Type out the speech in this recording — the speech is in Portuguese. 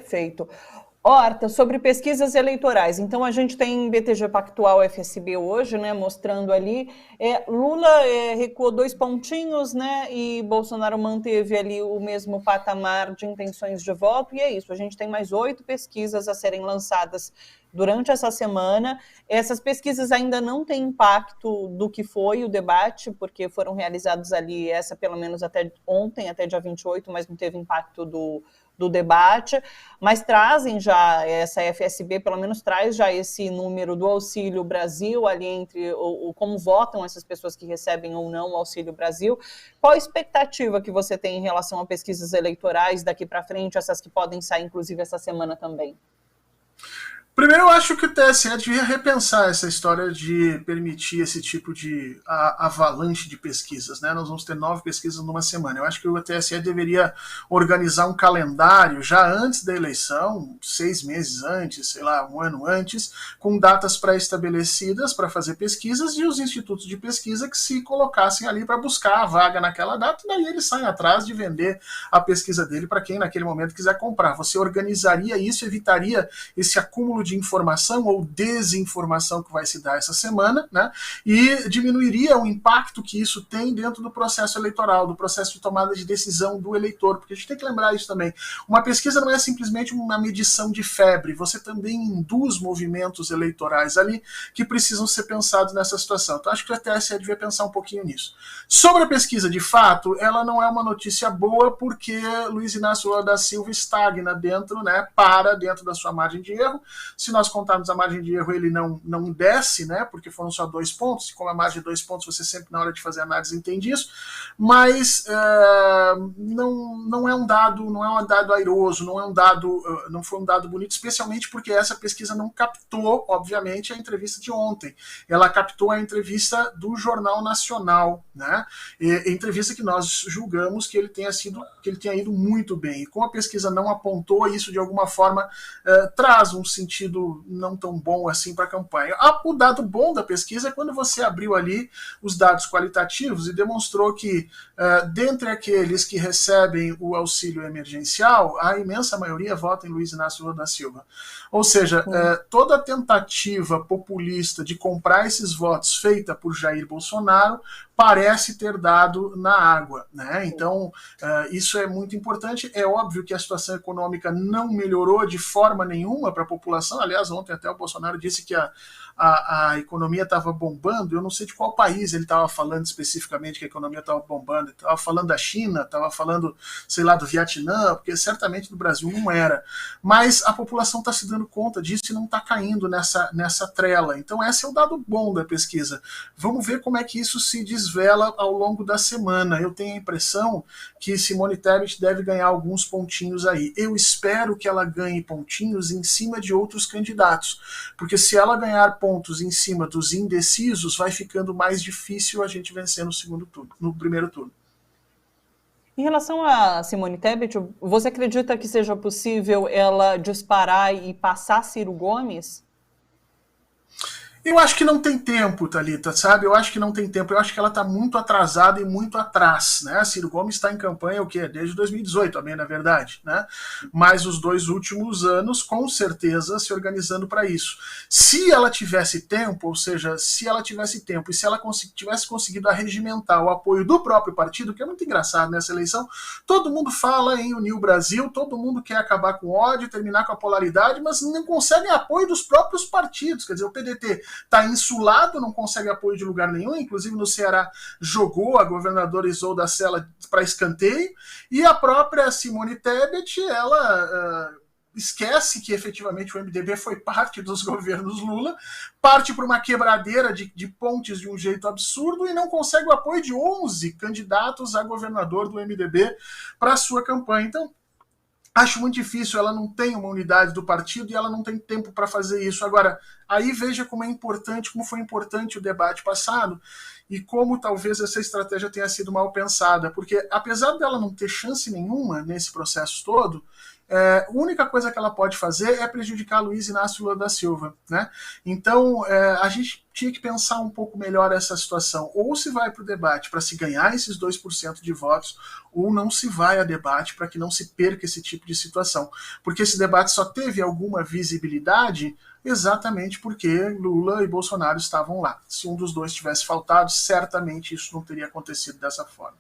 Perfeito. Horta, sobre pesquisas eleitorais. Então, a gente tem BTG Pactual FSB hoje, né, mostrando ali. Lula recuou 2 pontinhos, né, e Bolsonaro manteve ali o mesmo patamar de intenções de voto, e é isso. A gente tem mais 8 pesquisas a serem lançadas durante essa semana. Essas pesquisas ainda não têm impacto do que foi o debate, porque foram realizados ali, essa pelo menos até ontem, até dia 28, mas não teve impacto do debate, mas trazem já, essa FSB pelo menos traz já esse número do Auxílio Brasil, ali entre como votam essas pessoas que recebem ou não o Auxílio Brasil. Qual a expectativa que você tem em relação a pesquisas eleitorais daqui para frente, essas que podem sair inclusive essa semana também? Primeiro, eu acho que o TSE devia repensar essa história de permitir esse tipo de avalanche de pesquisas, né? Nós vamos ter 9 pesquisas numa semana. Eu acho que o TSE deveria organizar um calendário já antes da eleição, 6 meses antes, sei lá, 1 ano antes, com datas pré-estabelecidas para fazer pesquisas, e os institutos de pesquisa que se colocassem ali para buscar a vaga naquela data, e daí eles saem atrás de vender a pesquisa dele para quem naquele momento quiser comprar. Você organizaria isso, evitaria esse acúmulo de informação ou desinformação que vai se dar essa semana, né? E diminuiria o impacto que isso tem dentro do processo eleitoral, do processo de tomada de decisão do eleitor, porque a gente tem que lembrar isso também. Uma pesquisa não é simplesmente uma medição de febre, você também induz movimentos eleitorais ali que precisam ser pensados nessa situação. Então acho que a TSE devia pensar um pouquinho nisso. Sobre a pesquisa, de fato, ela não é uma notícia boa, porque Luiz Inácio Lula da Silva estagna dentro, né, para dentro da sua margem de erro. Se nós contarmos a margem de erro, ele não desce, né, porque foram só 2 pontos, e como a margem de 2 pontos, você sempre na hora de fazer análise entende isso, mas não é um dado airoso, não foi um dado bonito, especialmente porque essa pesquisa não captou, obviamente, a entrevista de ontem. Ela captou a entrevista do Jornal Nacional, né, entrevista que nós julgamos que ele tenha ido muito bem. E como a pesquisa não apontou isso de alguma forma, traz um sentido não tão bom assim para a campanha. O dado bom da pesquisa é quando você abriu ali os dados qualitativos e demonstrou que, dentre aqueles que recebem o auxílio emergencial, a imensa maioria vota em Luiz Inácio Lula da Silva. Ou seja, toda a tentativa populista de comprar esses votos feita por Jair Bolsonaro parece ter dado na água, né? Então, isso é muito importante. É óbvio que a situação econômica não melhorou de forma nenhuma para a população. Aliás, ontem até o Bolsonaro disse que a economia estava bombando. Eu não sei de qual país ele estava falando especificamente que a economia estava bombando. Ele estava falando da China, estava falando, sei lá, do Vietnã, porque certamente do Brasil não era. Mas a população está se dando conta disso e não está caindo nessa trela. Então, esse é o dado bom da pesquisa. Vamos ver como é que isso se desvela ao longo da semana. Eu tenho a impressão que Simone Tebet deve ganhar alguns pontinhos aí. Eu espero que ela ganhe pontinhos em cima de outros candidatos, porque se ela ganhar pontos em cima dos indecisos, vai ficando mais difícil a gente vencer no primeiro turno. Em relação a Simone Tebet, você acredita que seja possível ela disparar e passar Ciro Gomes? Eu acho que não tem tempo, Thalita, sabe? Eu acho que não tem tempo. Eu acho que ela está muito atrasada e muito atrás, né? Ciro Gomes está em campanha o quê? Desde 2018 também, na verdade, né? Mas os 2 últimos anos, com certeza, se organizando para isso. Se ela tivesse tempo, ou seja, se ela tivesse tempo e se ela tivesse conseguido arregimentar o apoio do próprio partido, que é muito engraçado nessa eleição, todo mundo fala em unir o Brasil, todo mundo quer acabar com o ódio, terminar com a polaridade, mas não conseguem apoio dos próprios partidos. Quer dizer, o PDT está insulado, não consegue apoio de lugar nenhum, inclusive no Ceará jogou a governadora Isolda Sela para escanteio, e a própria Simone Tebet, ela esquece que efetivamente o MDB foi parte dos governos Lula, parte para uma quebradeira de pontes de um jeito absurdo e não consegue o apoio de 11 candidatos a governador do MDB para a sua campanha. Então, acho muito difícil, ela não tem uma unidade do partido e ela não tem tempo para fazer isso. Agora, aí veja como é importante, como foi importante o debate passado e como talvez essa estratégia tenha sido mal pensada, porque apesar dela não ter chance nenhuma nesse processo todo, a única coisa que ela pode fazer é prejudicar Luiz Inácio Lula da Silva, né? Então, a gente tinha que pensar um pouco melhor essa situação. Ou se vai para o debate para se ganhar esses 2% de votos, ou não se vai a debate para que não se perca esse tipo de situação. Porque esse debate só teve alguma visibilidade exatamente porque Lula e Bolsonaro estavam lá. Se um dos dois tivesse faltado, certamente isso não teria acontecido dessa forma.